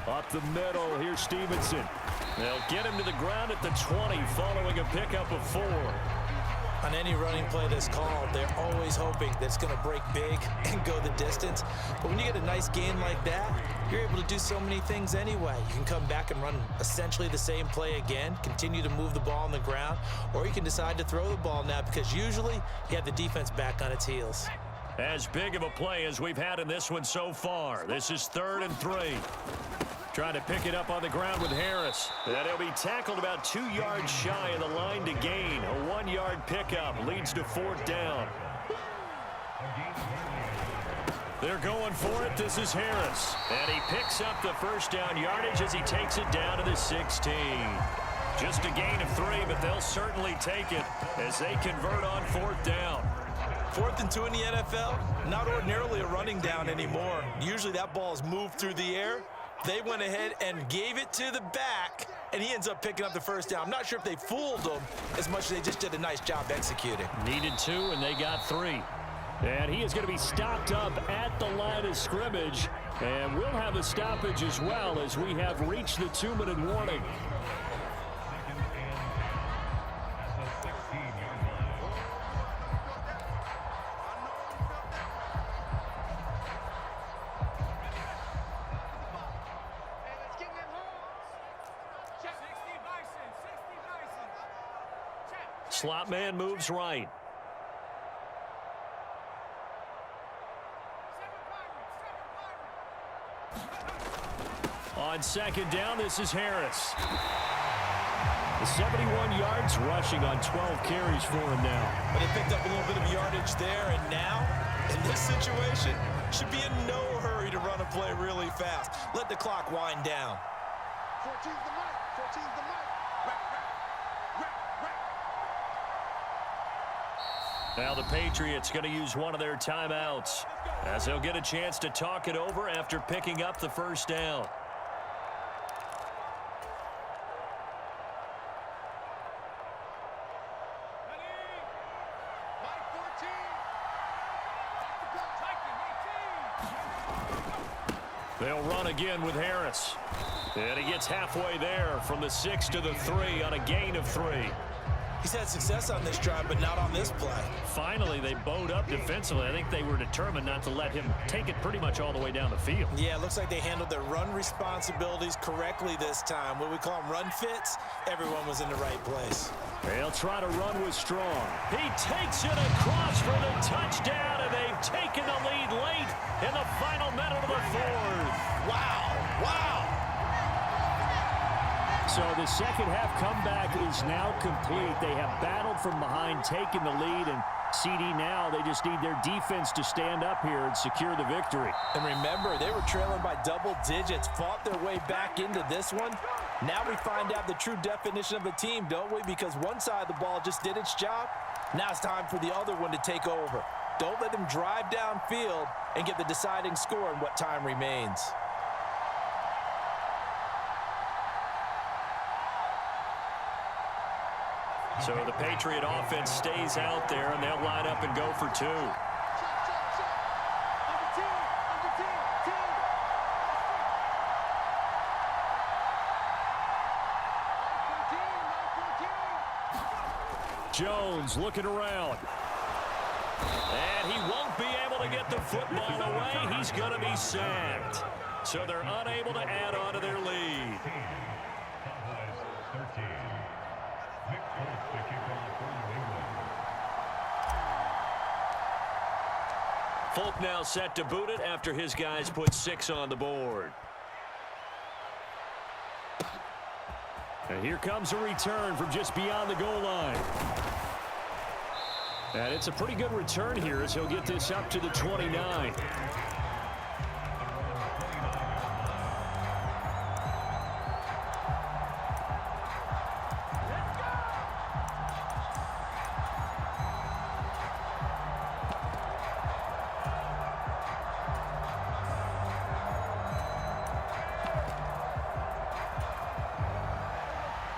Up the middle, here's Stevenson. They'll get him to the ground at the 20 following a pickup of 4. On any running play that's called, they're always hoping that it's going to break big and go the distance. But when you get a nice gain like that, you're able to do so many things anyway. You can come back and run essentially the same play again, continue to move the ball on the ground, or you can decide to throw the ball now because usually you have the defense back on its heels. As big of a play as we've had in this one so far. This is 3rd and 3. Trying to pick it up on the ground with Harris. And he'll be tackled about 2 yards shy of the line to gain. A 1-yard pickup leads to 4th down. They're going for it. This is Harris. And he picks up the 1st down yardage as he takes it down to the 16. Just a gain of 3, but they'll certainly take it as they convert on 4th down. 4th and 2 in the NFL, not ordinarily a running down anymore. Usually that ball is moved through the air. They went ahead and gave it to the back, and he ends up picking up the 1st down. I'm not sure if they fooled him as much as they just did a nice job executing. Needed 2, and they got 3. And he is going to be stopped up at the line of scrimmage. And we'll have a stoppage as well as we have reached the 2-minute warning. Slot man moves right. On 2nd down, this is Harris. 71 yards rushing on 12 carries for him now. But he picked up a little bit of yardage there, and now, in this situation, should be in no hurry to run a play really fast. Let the clock wind down. 14's the mic. 14's the mic. Now the Patriots going to use one of their timeouts as they'll get a chance to talk it over after picking up the 1st down. They'll run again with Harris. And he gets halfway there from the 6 to the 3 on a gain of 3. He's had success on this drive, but not on this play. Finally, they bowed up defensively. I think they were determined not to let him take it pretty much all the way down the field. Yeah, it looks like they handled their run responsibilities correctly this time. What we call them run fits, everyone was in the right place. They'll try to run with Strong. He takes it across for the touchdown, and they've taken the lead late in the final minute of the 4th. Wow, wow. So the second half comeback is now complete. They have battled from behind, taken the lead, and CD now, they just need their defense to stand up here and secure the victory. And remember, they were trailing by double digits, fought their way back into this one. Now we find out the true definition of the team, don't we? Because one side of the ball just did its job. Now it's time for the other one to take over. Don't let them drive downfield and get the deciding score in what time remains. So the Patriot offense stays out there, and they'll line up and go for 2. Jones looking around. And he won't be able to get the football away. He's going to be sacked. So they're unable to add on to their lead. Folk now set to boot it after his guys put 6 on the board. And here comes a return from just beyond the goal line. And it's a pretty good return here as he'll get this up to the 29.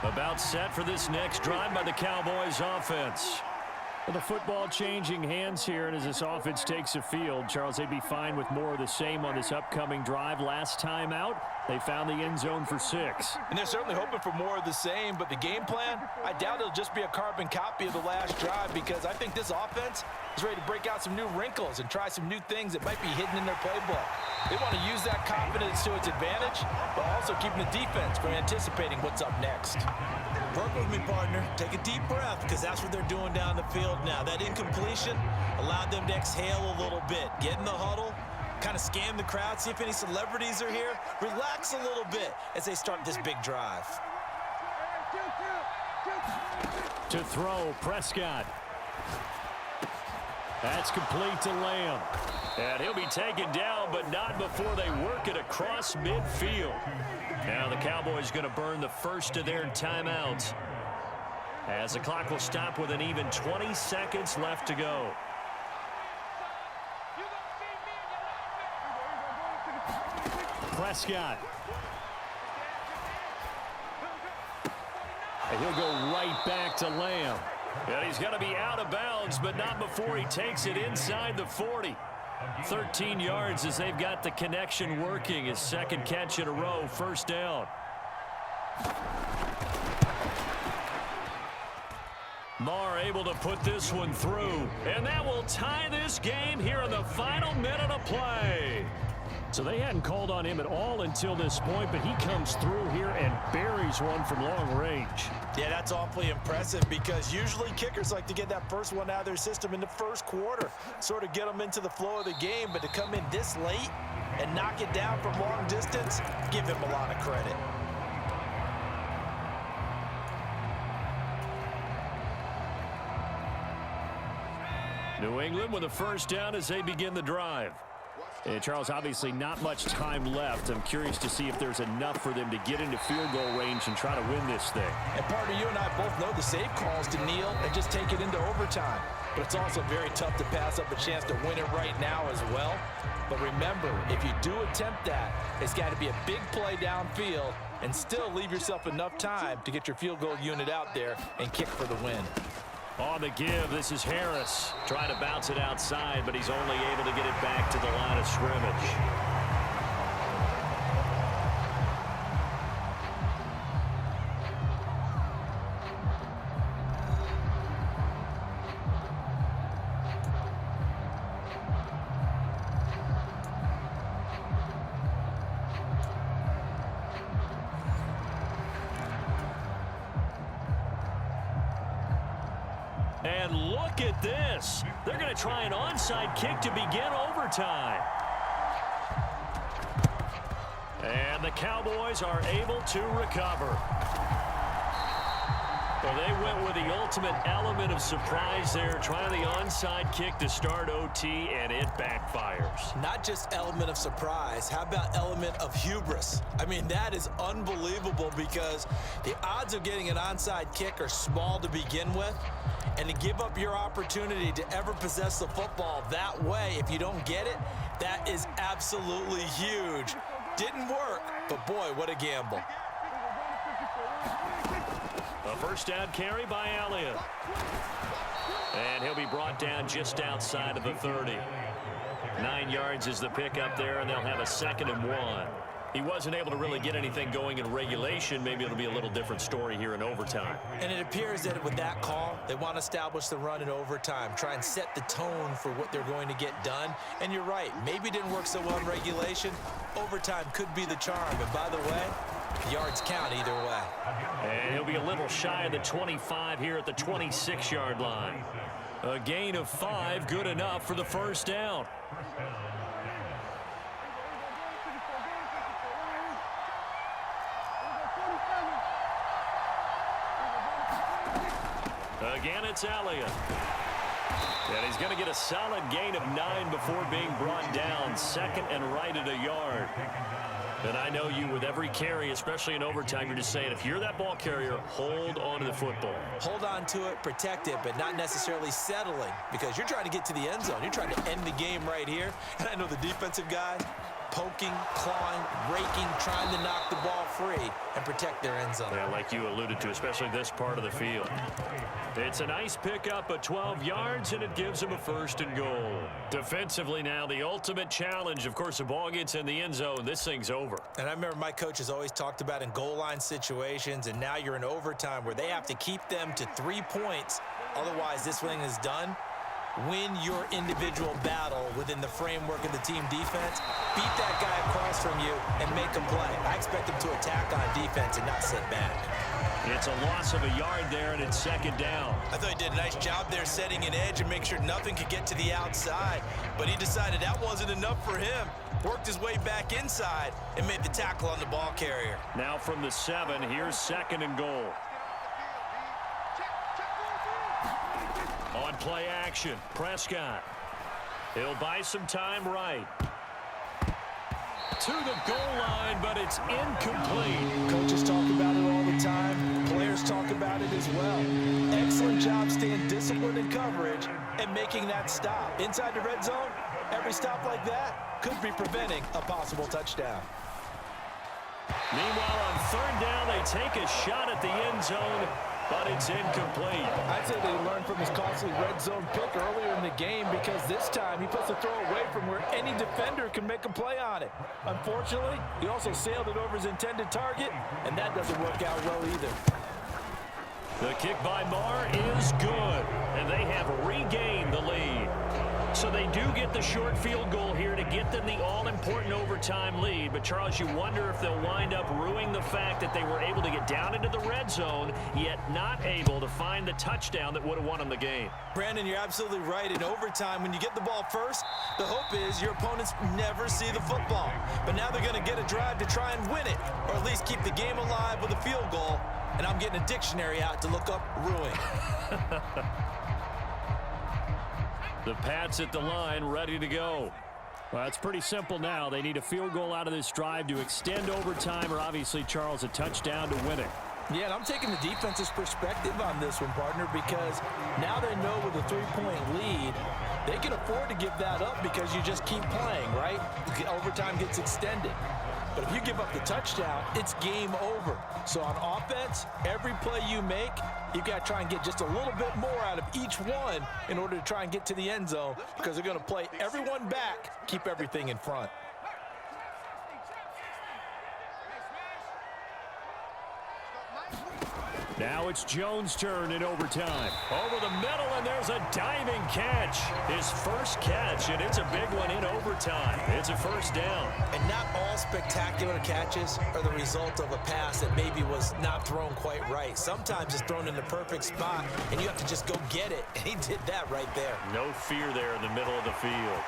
About set for this next drive by the Cowboys offense. Well, the football changing hands here, and as this offense takes the field, Charles, they'd be fine with more of the same on this upcoming drive. Last time out, they found the end zone for 6. And they're certainly hoping for more of the same, but the game plan, I doubt it'll just be a carbon copy of the last drive, because I think this offense is ready to break out some new wrinkles and try some new things that might be hidden in their playbook. They want to use that confidence to its advantage, but also keeping the defense from anticipating what's up next. Work with me, partner. Take a deep breath, because that's what they're doing down the field now. That incompletion allowed them to exhale a little bit. Get in the huddle, kind of scan the crowd, see if any celebrities are here. Relax a little bit as they start this big drive. To throw, Prescott. That's complete to Lamb. And he'll be taken down, but not before they work it across midfield. Now the Cowboys going to burn the first of their timeouts, as the clock will stop with an even 20 seconds left to go. Prescott. And he'll go right back to Lamb. And he's going to be out of bounds, but not before he takes it inside the 40. 13 yards as they've got the connection working. His second catch in a row, first down. Marr able to put this one through, and that will tie this game here in the final minute of play. So they hadn't called on him at all until this point, but he comes through here and buries one from long range. Yeah, that's awfully impressive, because usually kickers like to get that first one out of their system in the first quarter, sort of get them into the flow of the game, but to come in this late and knock it down from long distance, give him a lot of credit. New England with a first down as they begin the drive. And Charles, obviously not much time left. I'm curious to see if there's enough for them to get into field goal range and try to win this thing. And partner, you and I both know the safe calls to kneel and just take it into overtime. But it's also very tough to pass up a chance to win it right now as well. But remember, if you do attempt that, it's got to be a big play downfield and still leave yourself enough time to get your field goal unit out there and kick for the win. On the give, this is Harris trying to bounce it outside, but he's only able to get it back to the line of scrimmage. And look at this. They're going to try an onside kick to begin overtime. And the Cowboys are able to recover. Well, they went with the ultimate element of surprise there, trying the onside kick to start OT, and it backfires. Not just element of surprise, how about element of hubris? I mean, that is unbelievable, because the odds of getting an onside kick are small to begin with, and to give up your opportunity to ever possess the football that way, if you don't get it, that is absolutely huge. Didn't work, but boy, what a gamble. A first down carry by Elliott. And he'll be brought down just outside of the 30. 9 yards is the pickup there, and they'll have a 2nd and 1. He wasn't able to really get anything going in regulation. Maybe it'll be a little different story here in overtime. And it appears that with that call, they want to establish the run in overtime, try and set the tone for what they're going to get done. And you're right, maybe it didn't work so well in regulation. Overtime could be the charm. And by the way, yards count either way. And he'll be a little shy of the 25 here at the 26-yard line. A gain of 5, good enough for the first down. Again, it's Elliott. And he's going to get a solid gain of 9 before being brought down. 2nd and right at a yard. And I know you, with every carry, especially in overtime, you're just saying, if you're that ball carrier, hold on to the football. Hold on to it, protect it, but not necessarily settling, because you're trying to get to the end zone. You're trying to end the game right here. And I know the defensive guys, poking, clawing, raking, trying to knock the ball free and protect their end zone. Yeah, like you alluded to, especially this part of the field. It's a nice pickup of 12 yards, and it gives them a 1st and goal. Defensively now, the ultimate challenge. Of course, the ball gets in the end zone. This thing's over. And I remember my coaches always talked about in goal line situations, and now you're in overtime where they have to keep them to 3 points. Otherwise, this thing is done. Win your individual battle within the framework of the team defense. Beat that guy across from you and make a play. I expect them to attack on defense and not sit back. It's a loss of a yard there, and it's 2nd down. I thought he did a nice job there setting an edge and make sure nothing could get to the outside. But he decided that wasn't enough for him. Worked his way back inside and made the tackle on the ball carrier. Now from the 7, here's 2nd and goal. On play action, Prescott. He'll buy some time right. To the goal line, but it's incomplete. Coaches talk about it all the time. Players talk about it as well. Excellent job staying disciplined in coverage and making that stop. Inside the red zone, every stop like that could be preventing a possible touchdown. Meanwhile, on 3rd down, they take a shot at the end zone, but it's incomplete. I'd say they learned from his costly red zone pick earlier in the game, because this time he puts the throw away from where any defender can make a play on it. Unfortunately, he also sailed it over his intended target, and that doesn't work out well either. The kick by Marr is good, and they have regained the lead. So they do get the short field goal here to get them the all-important overtime lead. But, Charles, you wonder if they'll wind up ruining the fact that they were able to get down into the red zone, yet not able to find the touchdown that would have won them the game. Brandon, you're absolutely right. In overtime, when you get the ball first, the hope is your opponents never see the football. But now they're going to get a drive to try and win it, or at least keep the game alive with a field goal. And I'm getting a dictionary out to look up ruin. The Pats at the line, ready to go. Well, it's pretty simple now. They need a field goal out of this drive to extend overtime, or obviously, Charles, a touchdown to win it. Yeah, and I'm taking the defense's perspective on this one, partner, because now they know with a 3-point lead, they can afford to give that up because you just keep playing, right? Overtime gets extended. But if you give up the touchdown, it's game over. So on offense, every play you make, you've got to try and get just a little bit more out of each one in order to try and get to the end zone, because they're going to play everyone back, keep everything in front. Now it's Jones' turn in overtime. Over the middle, and there's a diving catch. His first catch, and it's a big one in overtime. It's a 1st down. And not all spectacular catches are the result of a pass that maybe was not thrown quite right. Sometimes it's thrown in the perfect spot, and you have to just go get it. And he did that right there. No fear there in the middle of the field.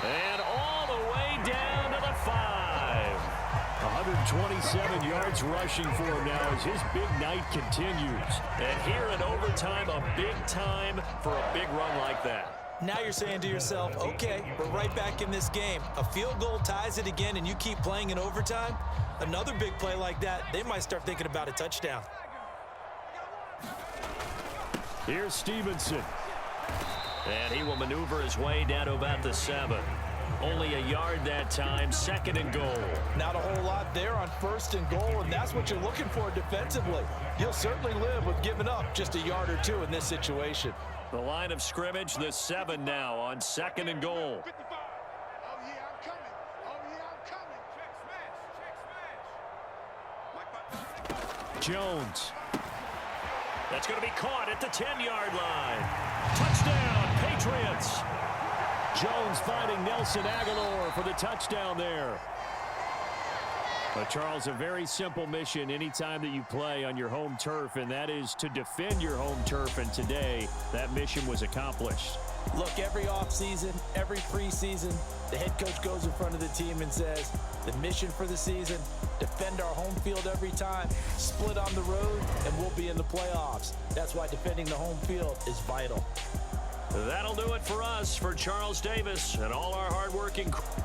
And all the way down to the 5. 127 yards rushing for him now as his big night continues. And here in overtime, a big time for a big run like that. Now you're saying to yourself, okay, we're right back in this game. A field goal ties it again, and you keep playing in overtime. Another big play like that, they might start thinking about a touchdown. Here's Stevenson. And he will maneuver his way down to about the 7. Only a yard that time, 2nd and goal. Not a whole lot there on 1st and goal, and that's what you're looking for defensively. You'll certainly live with giving up just a yard or 2 in this situation. The line of scrimmage, the 7 now on 2nd and goal. Oh, yeah, I'm coming. Oh, yeah, I'm coming. Jones. That's going to be caught at the 10-yard line. Touchdown, Patriots. Jones finding Nelson Aguilar for the touchdown there. But, Charles, a very simple mission anytime that you play on your home turf, and that is to defend your home turf. And today, that mission was accomplished. Look, every offseason, every preseason, the head coach goes in front of the team and says, the mission for the season, defend our home field every time, split on the road, and we'll be in the playoffs. That's why defending the home field is vital. That'll do it for us. For Charles Davis and all our hardworking crew.